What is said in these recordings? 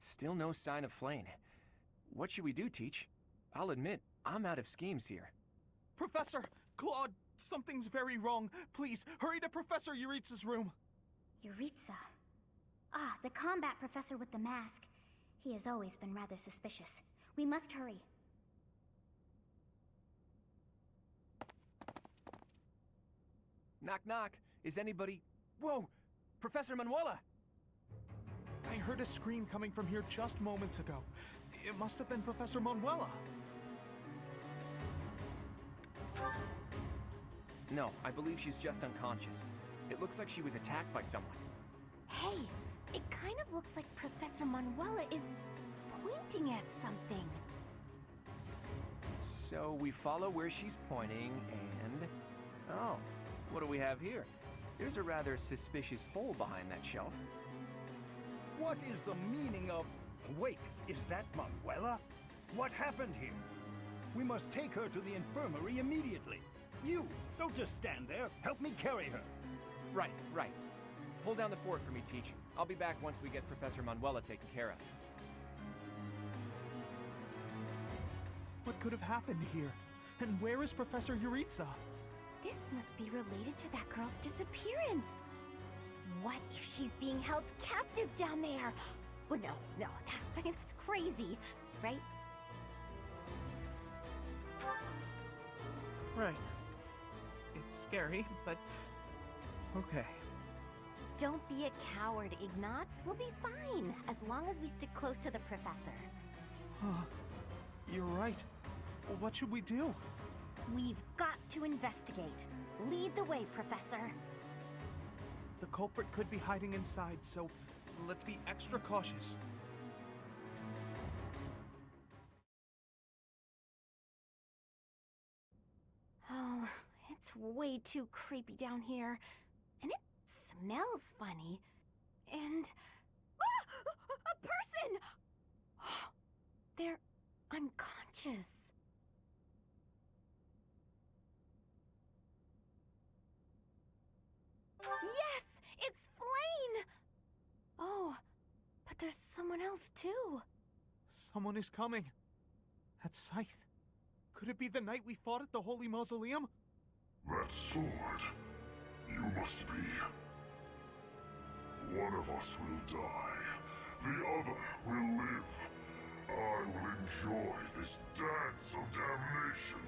Still no sign of Flayn. What should we do, Teach? I'll admit, I'm out of schemes here. Professor! Claude, something's very wrong. Please, hurry to Professor Jeritza's room. Jeritza. Ah, the combat professor with the mask. He has always been rather suspicious. We must hurry. Knock, knock. Is anybody... Whoa! Professor Manuela! I heard a scream coming from here just moments ago. It must have been Professor Manuela. No, I believe she's just unconscious. It looks like she was attacked by someone. Hey, it kind of looks like Professor Manuela is pointing at something. So we follow where she's pointing and... Oh, what do we have here? There's a rather suspicious hole behind that shelf. What is the meaning of... Wait, is that Manuela? What happened here? We must take her to the infirmary immediately. You, don't just stand there. Help me carry her. Right, right. Hold down the fort for me, Teach. I'll be back once we get Professor Manuela taken care of. What could have happened here? And where is Professor Jeritza? This must be related to that girl's disappearance. What if she's being held captive down there? Well, no, that's crazy, right? Right. It's scary, but... okay. Don't be a coward, Ignatz. We'll be fine, as long as we stick close to the professor. You're right. What should we do? We've got to investigate. Lead the way, Professor. The culprit could be hiding inside, so let's be extra cautious. Oh, it's way too creepy down here. And it smells funny. And... Ah! A person! They're unconscious. Yes! It's Flayn! Oh, but there's someone else too. Someone is coming. That's Scythe. Could it be the night we fought at the Holy Mausoleum? That sword, you must be. One of us will die, the other will live. I will enjoy this dance of damnation.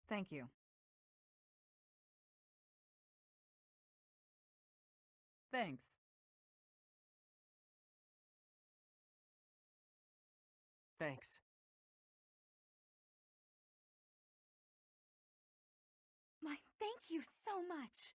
Thank you. Thanks. Thanks. My thank you so much.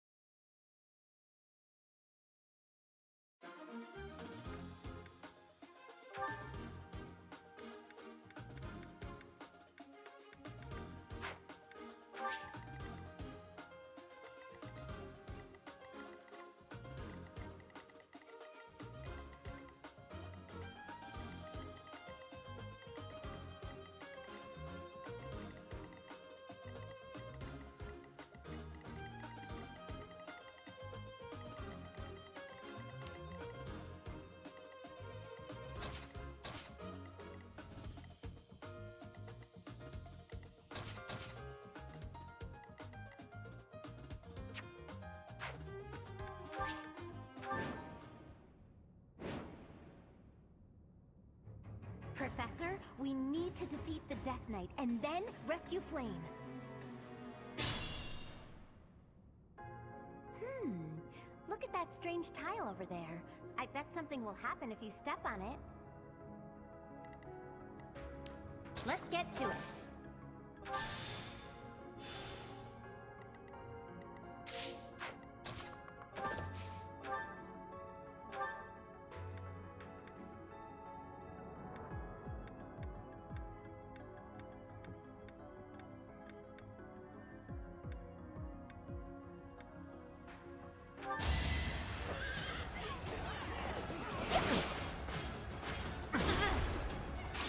Professor, we need to defeat the Death Knight and then rescue Flayn. Look at that strange tile over there. I bet something will happen if you step on it. Let's get to it.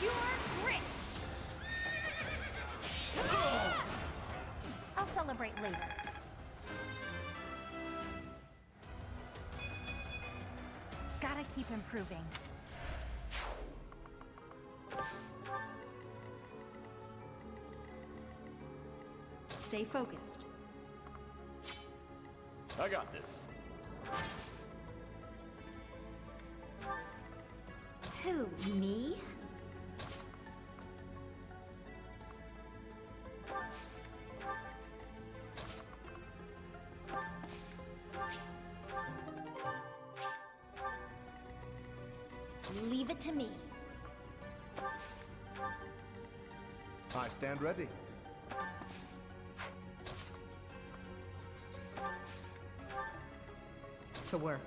Pure grit! keep improving. Stay focused. I got this. Who, me? Leave it to me. I stand ready. To work.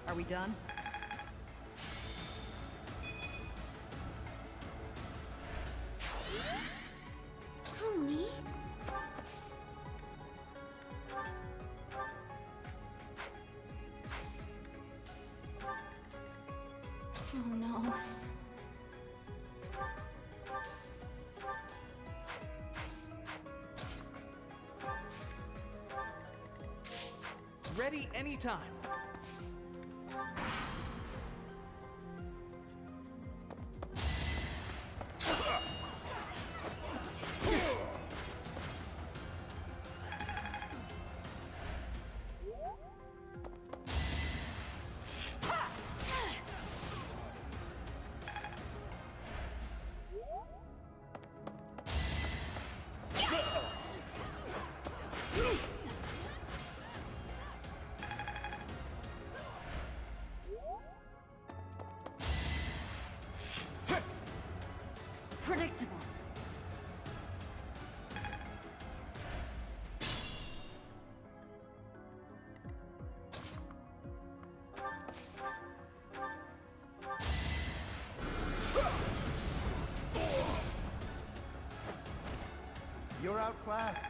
Are we done? Who, me? Oh no. Ready anytime. Predictable. You're outclassed.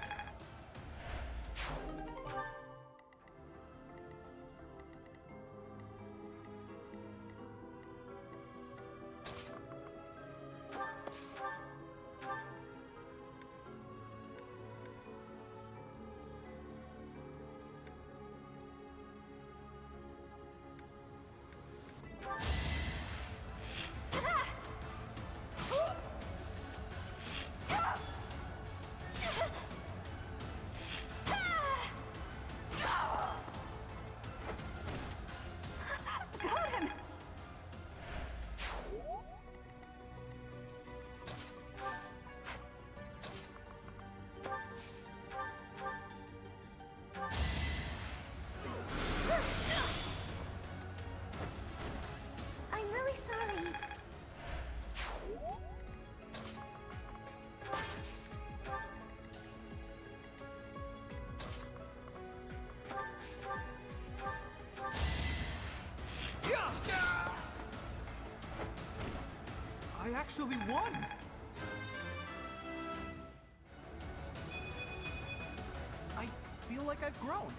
I'm really sorry. I actually won! I feel like I've grown.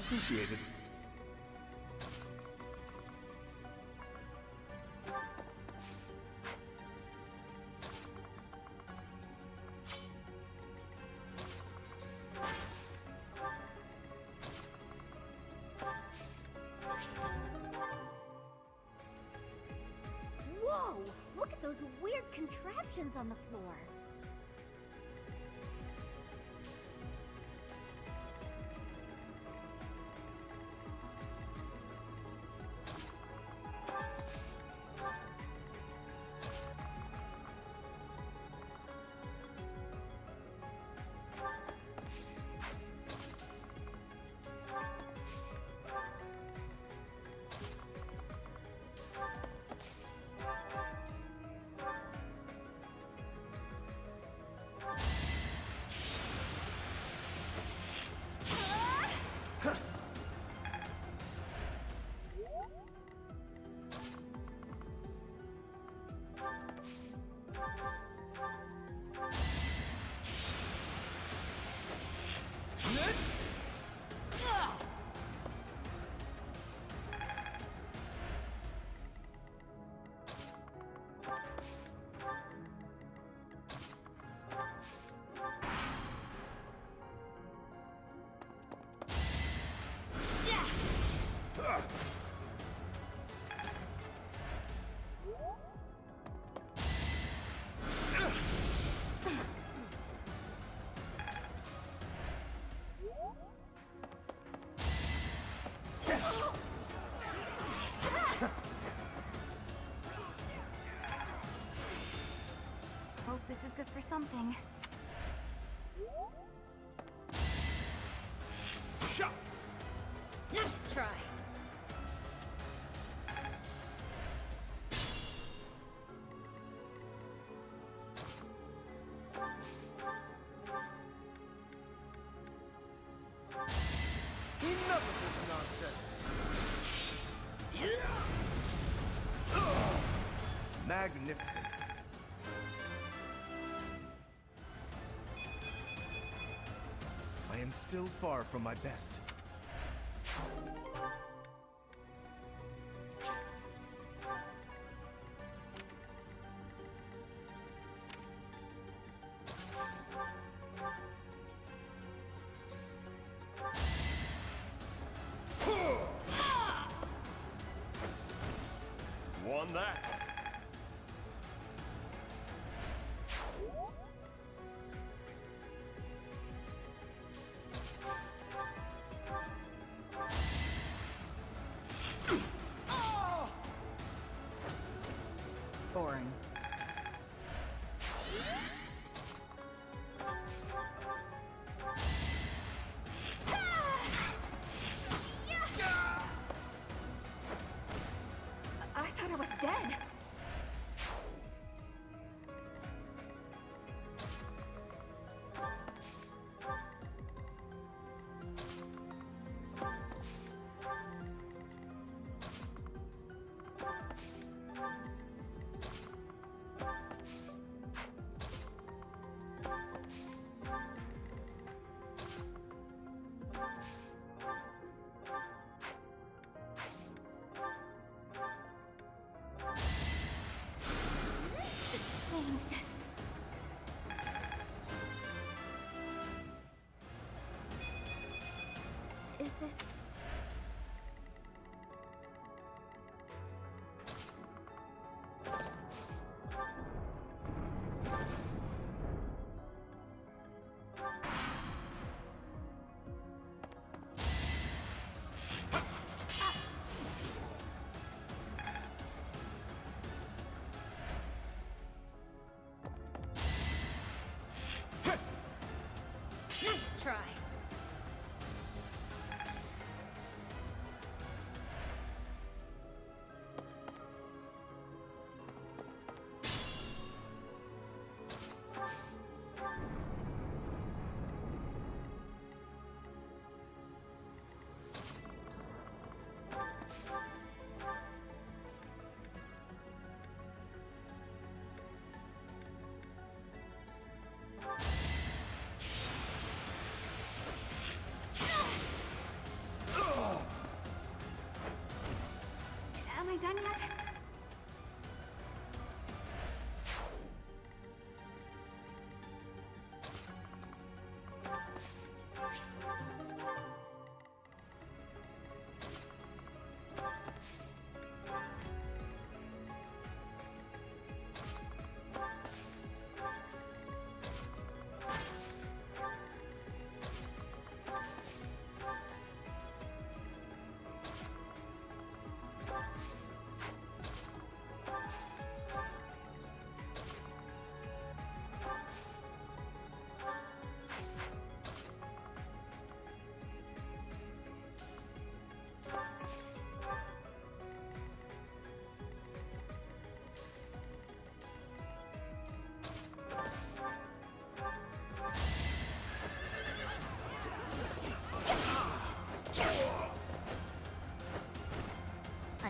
Appreciated. Whoa! Look at those weird contraptions on the floor. Hope this is good for something. Shot! Nice try. Enough of this nonsense! Magnificent. I am still far from my best. Won that. Boring. I thought I was dead. Things. Is this... Nice try. I done yet?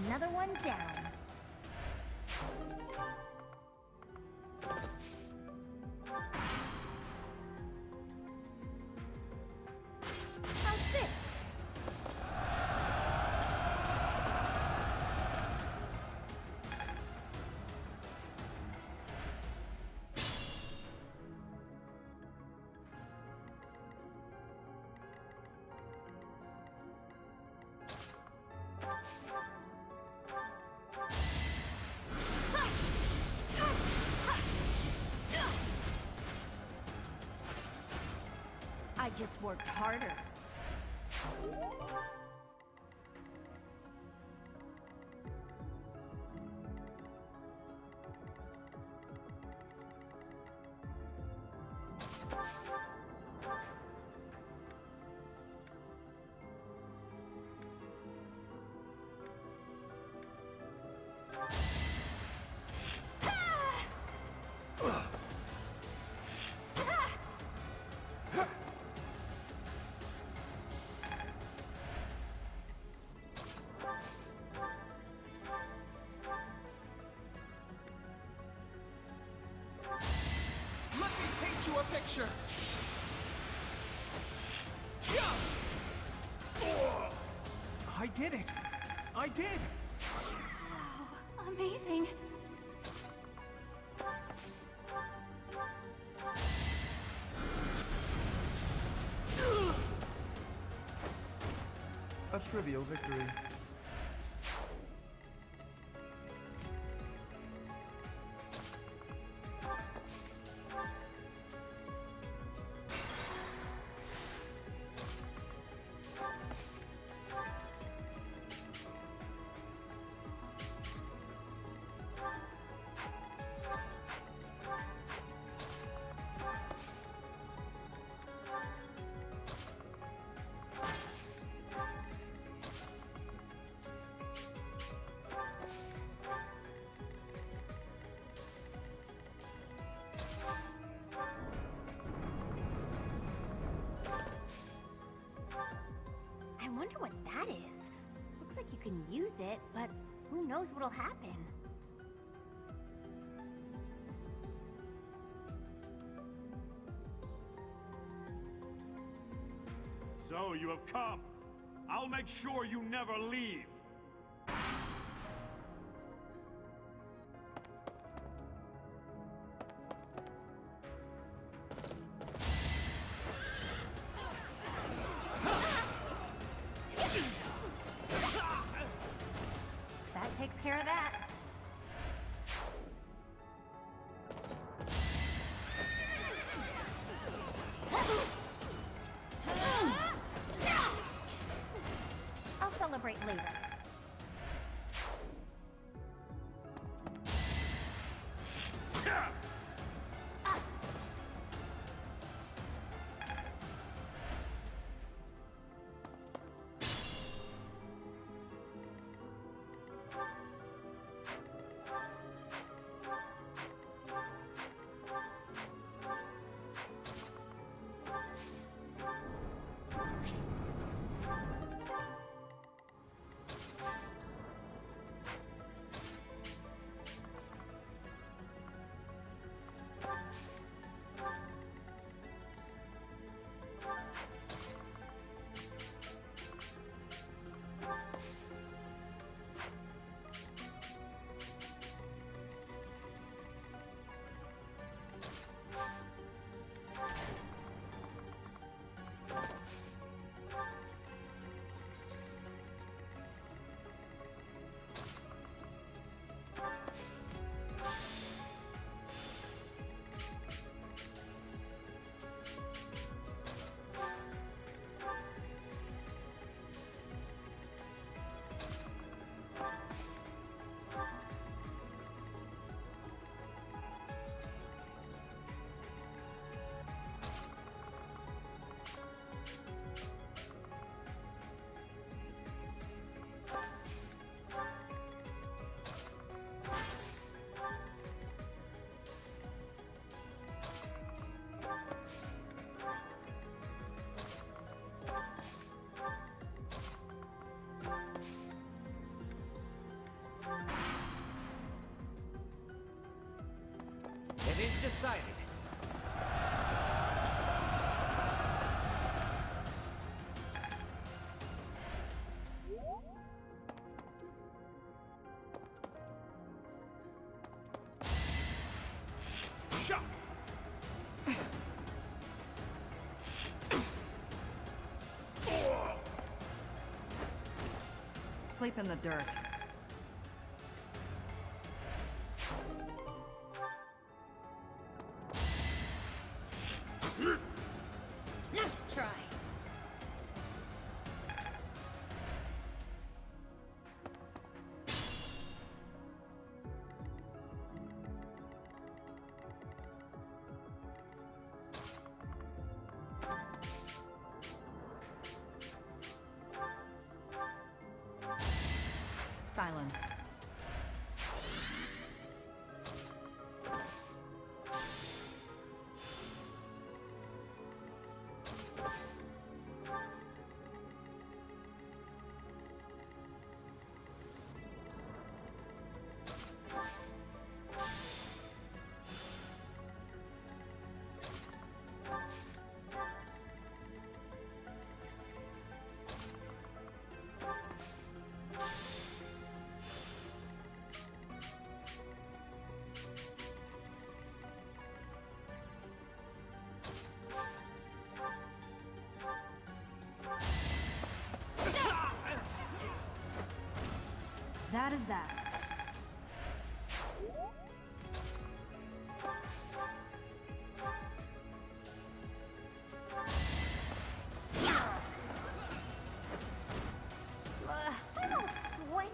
Another one down. How's this? I just worked harder. Let me paint you a picture! I did it! I did! Amazing. A trivial victory. I wonder what that is. Looks like you can use it, but who knows what'll happen. So you have come. I'll make sure you never leave. That takes care of that. I'll celebrate later. is decided. Shot! Sleep in the dirt. Nice try. Silenced. That is that. I'm all sweaty.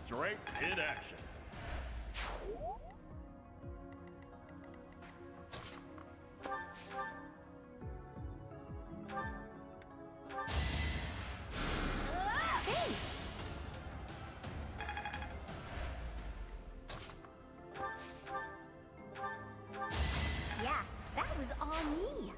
Strength in action. Yeah, that was all me.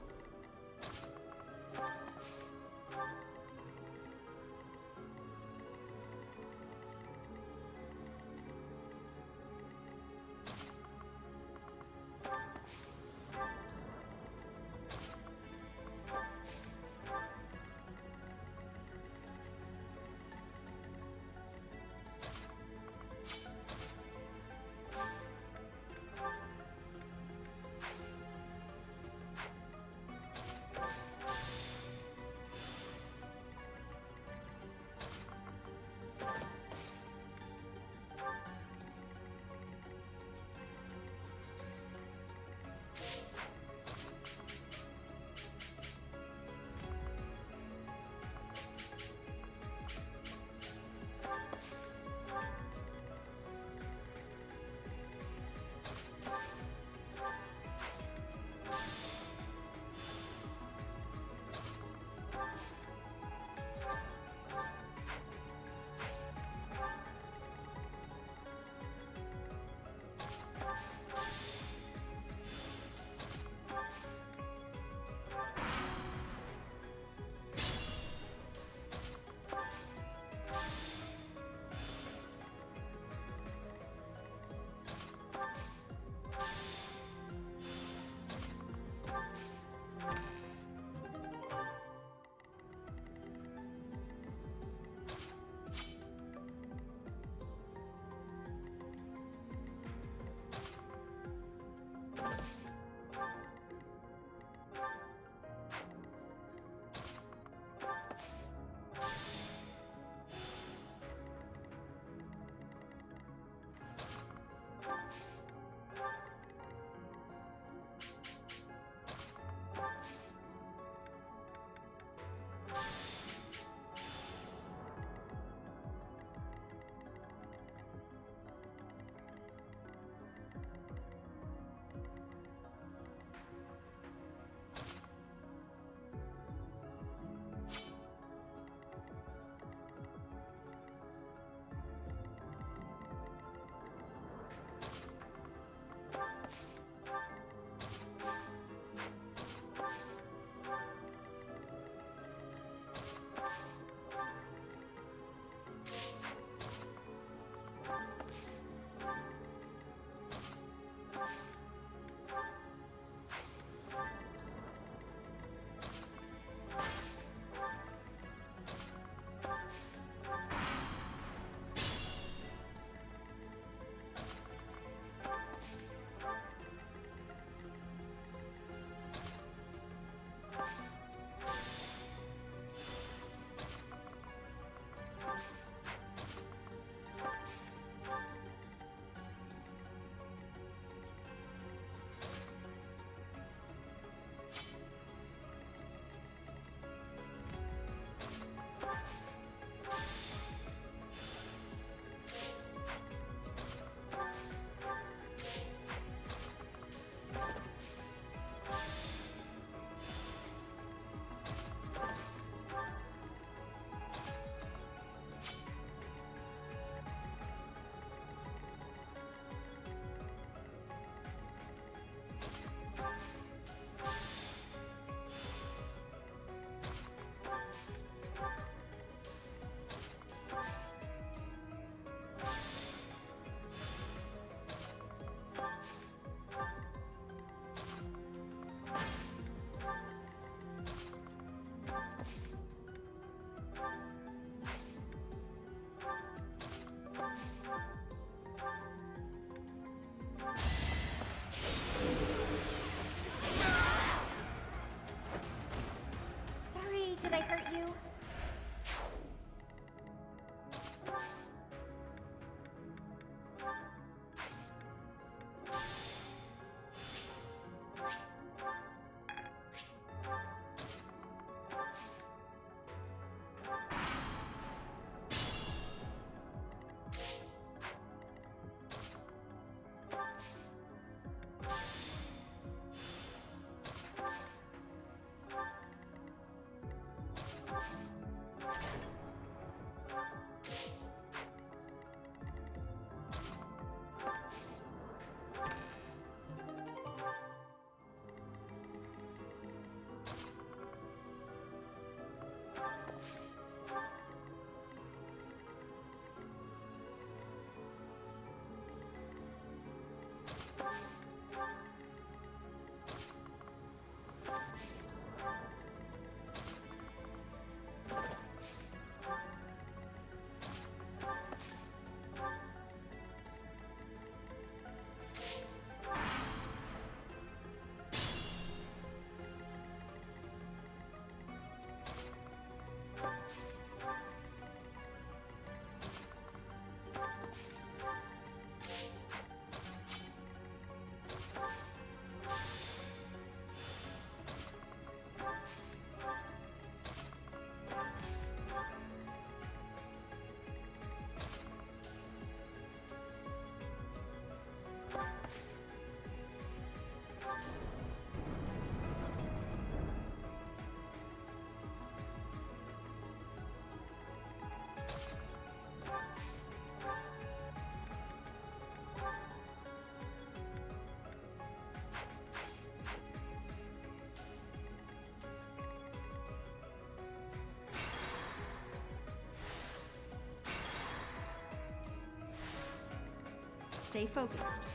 Stay focused.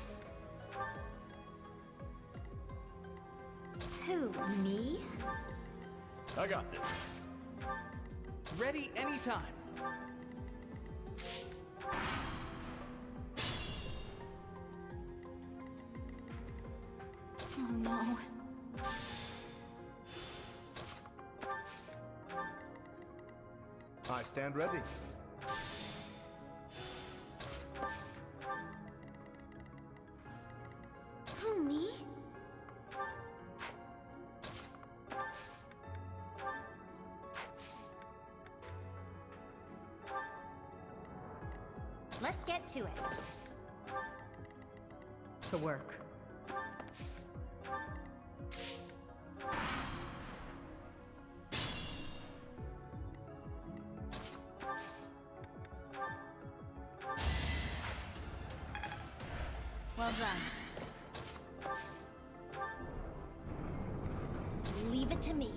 Who, me? I got this. Ready anytime. Oh no. I stand ready. Who, me? Let's get to it. To work. Well done. Leave it to me.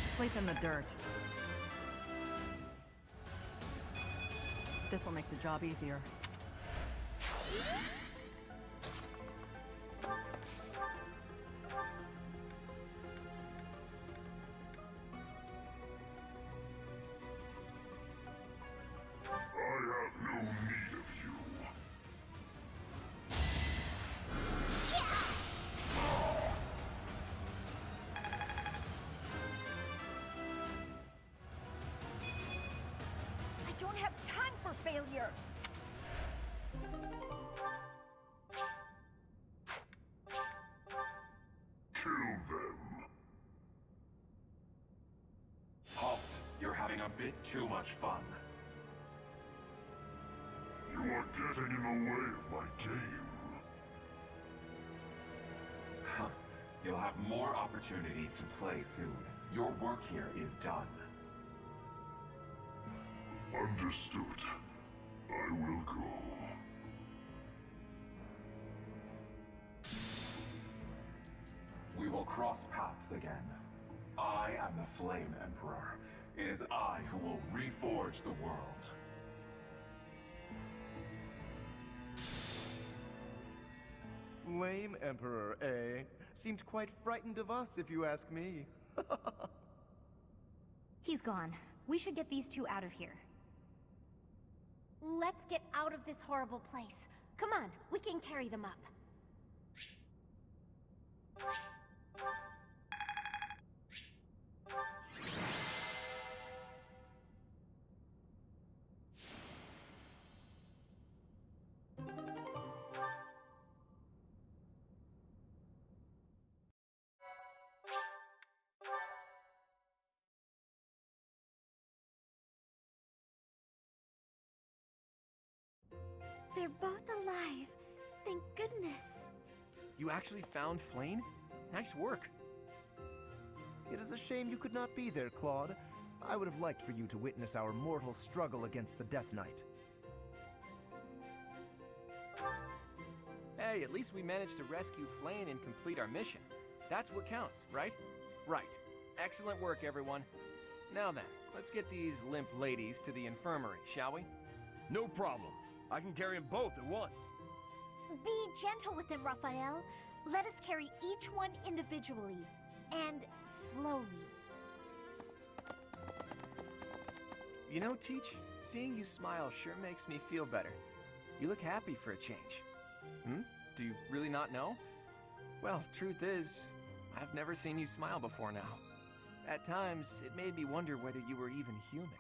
Sleep in the dirt. This'll make the job easier. I have no need of you. I don't have time for failure. Kill them. Halt. You're having a bit too much fun. You are getting in the way of my game. Huh. You'll have more opportunities to play soon. Your work here is done. Understood. I will go. We will cross paths again. I am the Flame Emperor. It is I who will reforge the world. Flame Emperor, eh? Seemed quite frightened of us, if you ask me. He's gone. We should get these two out of here. Let's get out of this horrible place. Come on, we can carry them up. They're both alive. Thank goodness. You actually found Flayn? Nice work. It is a shame you could not be there, Claude. I would have liked for you to witness our mortal struggle against the Death Knight. Hey, at least we managed to rescue Flayn and complete our mission. That's what counts, right? Right. Excellent work, everyone. Now then, let's get these limp ladies to the infirmary, shall we? No problem. I can carry them both at once. Be gentle with them, Raphael. Let us carry each one individually. And slowly. You know, Teach, seeing you smile sure makes me feel better. You look happy for a change. Do you really not know? Well, truth is, I've never seen you smile before now. At times, it made me wonder whether you were even human.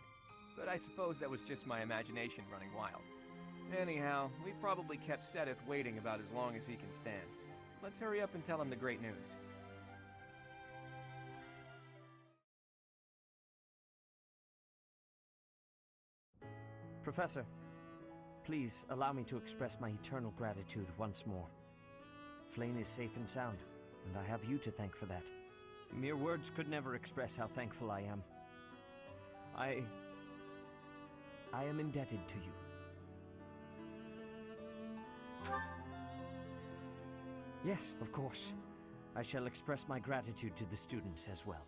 But I suppose that was just my imagination running wild. Anyhow, we've probably kept Sedith waiting about as long as he can stand. Let's hurry up and tell him the great news. Professor, please allow me to express my eternal gratitude once more. Flayn is safe and sound, and I have you to thank for that. Mere words could never express how thankful I am. I am indebted to you. Yes, of course. I shall express my gratitude to the students as well.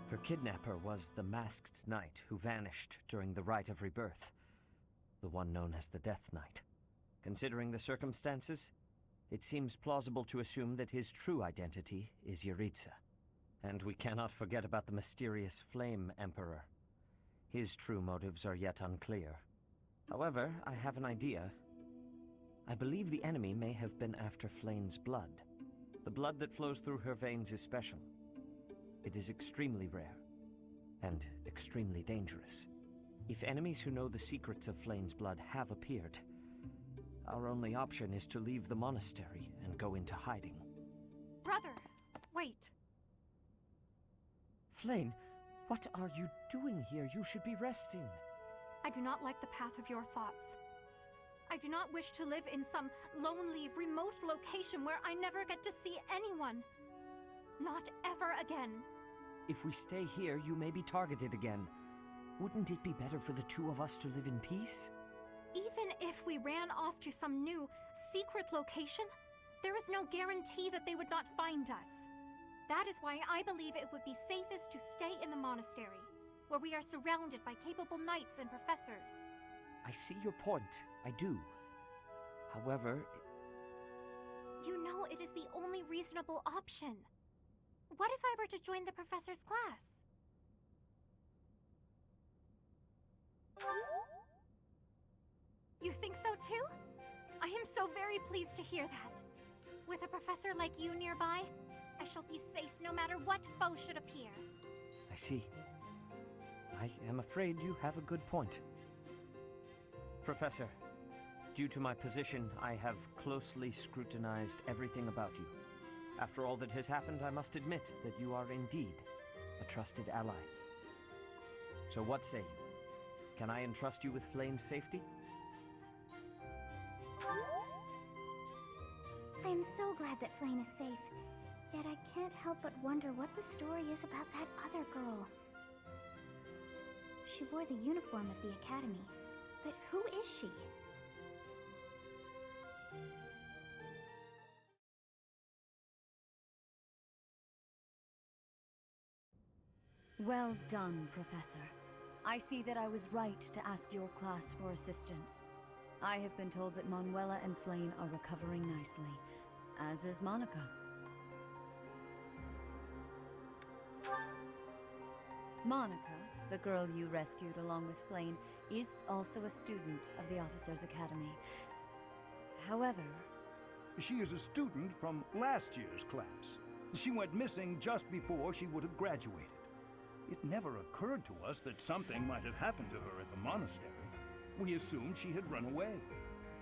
Her kidnapper was the masked knight who vanished during the Rite of Rebirth, the one known as the Death Knight. Considering the circumstances, it seems plausible to assume that his true identity is Jeritza. And we cannot forget about the mysterious Flame Emperor. His true motives are yet unclear. However, I have an idea. I believe the enemy may have been after Flayn's blood. The blood that flows through her veins is special. It is extremely rare, and extremely dangerous. If enemies who know the secrets of Flayn's blood have appeared, our only option is to leave the monastery and go into hiding. Brother, wait. Flayn, what are you doing here? You should be resting. I do not like the path of your thoughts. I do not wish to live in some lonely, remote location where I never get to see anyone. Not ever again. If we stay here, you may be targeted again. Wouldn't it be better for the two of us to live in peace? Even if we ran off to some new, secret location, there is no guarantee that they would not find us. That is why I believe it would be safest to stay in the monastery, where we are surrounded by capable knights and professors. I see your point. I do. However... You know it is the only reasonable option. What if I were to join the professor's class? You think so too? I am so very pleased to hear that. With a professor like you nearby, I shall be safe no matter what foe should appear. I see. I am afraid you have a good point. Professor, due to my position, I have closely scrutinized everything about you. After all that has happened, I must admit that you are indeed a trusted ally. So what say you? Can I entrust you with Flayn's safety? I am so glad that Flayn is safe. Yet I can't help but wonder what the story is about that other girl. She wore the uniform of the academy, but who is she? Well done, Professor. I see that I was right to ask your class for assistance. I have been told that Manuela and Flayn are recovering nicely, as is Monica. Monica, the girl you rescued along with Flayn, is also a student of the Officers' Academy. However... She is a student from last year's class. She went missing just before she would have graduated. It never occurred to us that something might have happened to her at the monastery. We assumed she had run away.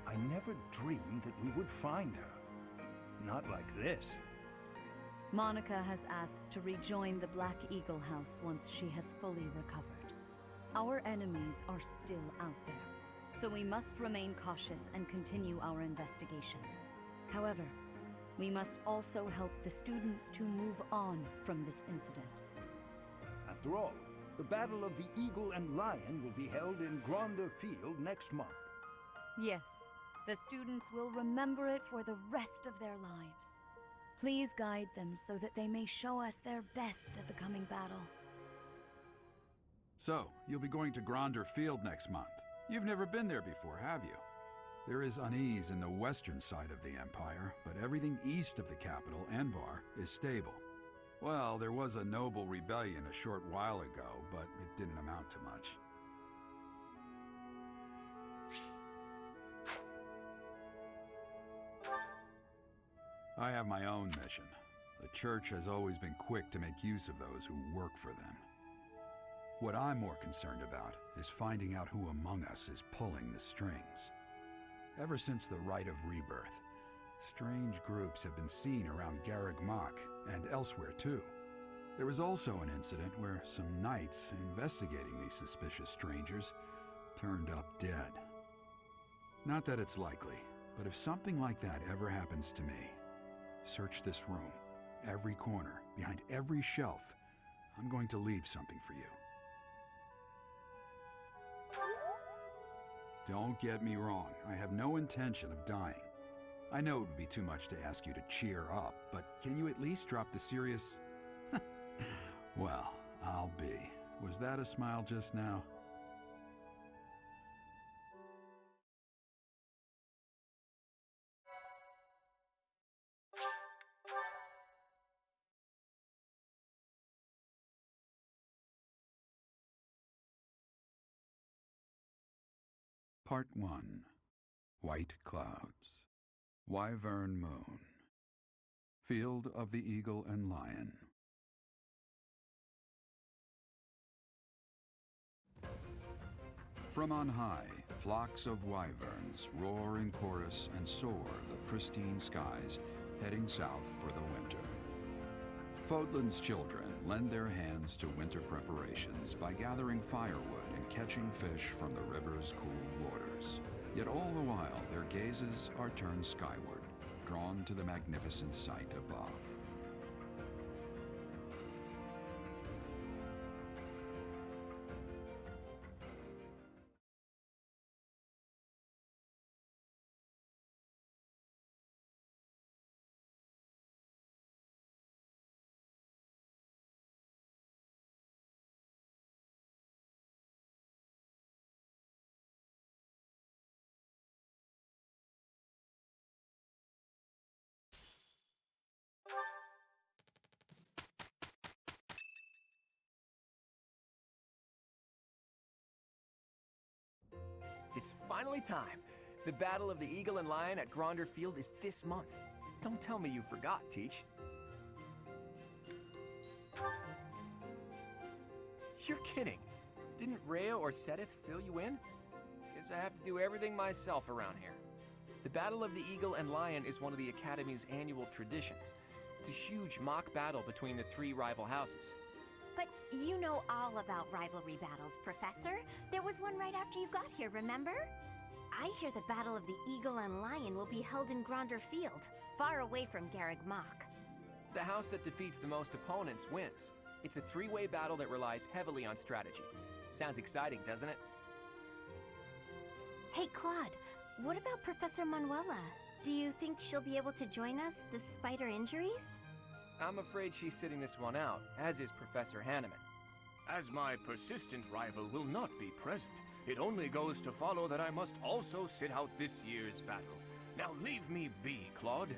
I never dreamed that we would find her. Not like this. Monica has asked to rejoin the Black Eagle House once she has fully recovered. Our enemies are still out there, so we must remain cautious and continue our investigation. However, we must also help the students to move on from this incident. After all, the Battle of the Eagle and Lion will be held in Gronder Field next month. Yes, the students will remember it for the rest of their lives. Please guide them so that they may show us their best at the coming battle. So, you'll be going to Gronder Field next month. You've never been there before, have you? There is unease in the western side of the Empire, but everything east of the capital, Enbar, is stable. Well, there was a noble rebellion a short while ago, but it didn't amount to much. I have my own mission. The Church has always been quick to make use of those who work for them. What I'm more concerned about is finding out who among us is pulling the strings. Ever since the Rite of Rebirth, strange groups have been seen around Garreg Mach, and elsewhere too. There was also an incident where some knights investigating these suspicious strangers turned up dead. Not that it's likely, but if something like that ever happens to me, search this room, every corner, behind every shelf. I'm going to leave something for you. Don't get me wrong, I have no intention of dying. I know it would be too much to ask you to cheer up, but can you at least drop the serious... Well, I'll be. Was that a smile just now? Part 1. White Clouds. Wyvern Moon. Field of the Eagle and Lion. From on high, flocks of wyverns roar in chorus and soar the pristine skies, heading south for the winter. Fodlan's children lend their hands to winter preparations by gathering firewood and catching fish from the river's cool waters. Yet all the while, their gazes are turned skyward, drawn to the magnificent sight above. It's finally time. The Battle of the Eagle and Lion at Gronder Field is this month. Don't tell me you forgot, Teach. You're kidding. Didn't Rhea or Sedith fill you in? Guess I have to do everything myself around here. The Battle of the Eagle and Lion is one of the Academy's annual traditions. It's a huge mock battle between the three rival houses. But you know all about rivalry battles, Professor. There was one right after you got here, remember? I hear the Battle of the Eagle and Lion will be held in Gronder Field, far away from Garreg Mach. The house that defeats the most opponents wins. It's a three-way battle that relies heavily on strategy. Sounds exciting, doesn't it? Hey, Claude, what about Professor Manuela? Do you think she'll be able to join us despite her injuries? I'm afraid she's sitting this one out, as is Professor Hanneman. As my persistent rival will not be present, it only goes to follow that I must also sit out this year's battle. Now leave me be, Claude.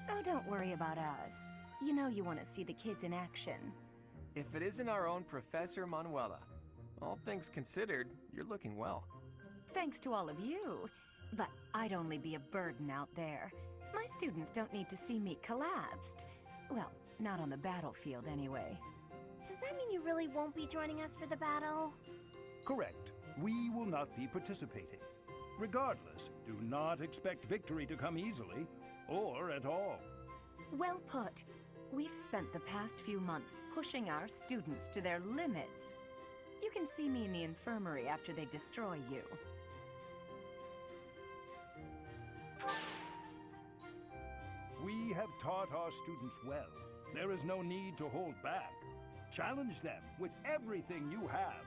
Oh, don't worry about us. You know you want to see the kids in action. If it isn't our own Professor Manuela, all things considered, you're looking well. Thanks to all of you. But I'd only be a burden out there. My students don't need to see me collapsed. Well, not on the battlefield anyway. Does that mean you really won't be joining us for the battle? Correct. We will not be participating. Regardless, do not expect victory to come easily, or at all. Well put. We've spent the past few months pushing our students to their limits. You can see me in the infirmary after they destroy you. We have taught our students well. There is no need to hold back. Challenge them with everything you have.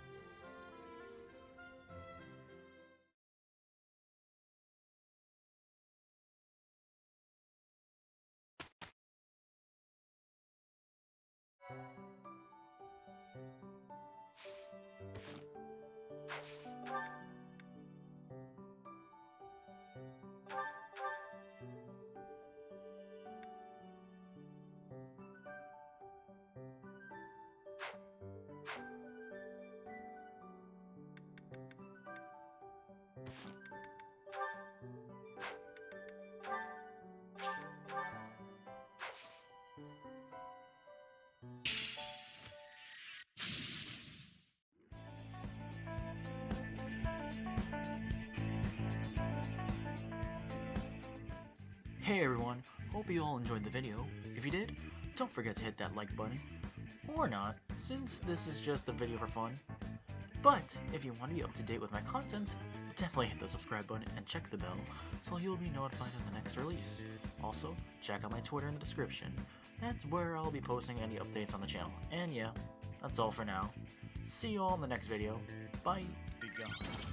Hey everyone, hope you all enjoyed the video. If you did, don't forget to hit that like button. Or not, since this is just a video for fun. But if you want to be up to date with my content, definitely hit the subscribe button and check the bell so you'll be notified of the next release. Also, check out my Twitter in the description. That's where I'll be posting any updates on the channel. And yeah, that's all for now. See you all in the next video. Bye! Be gone.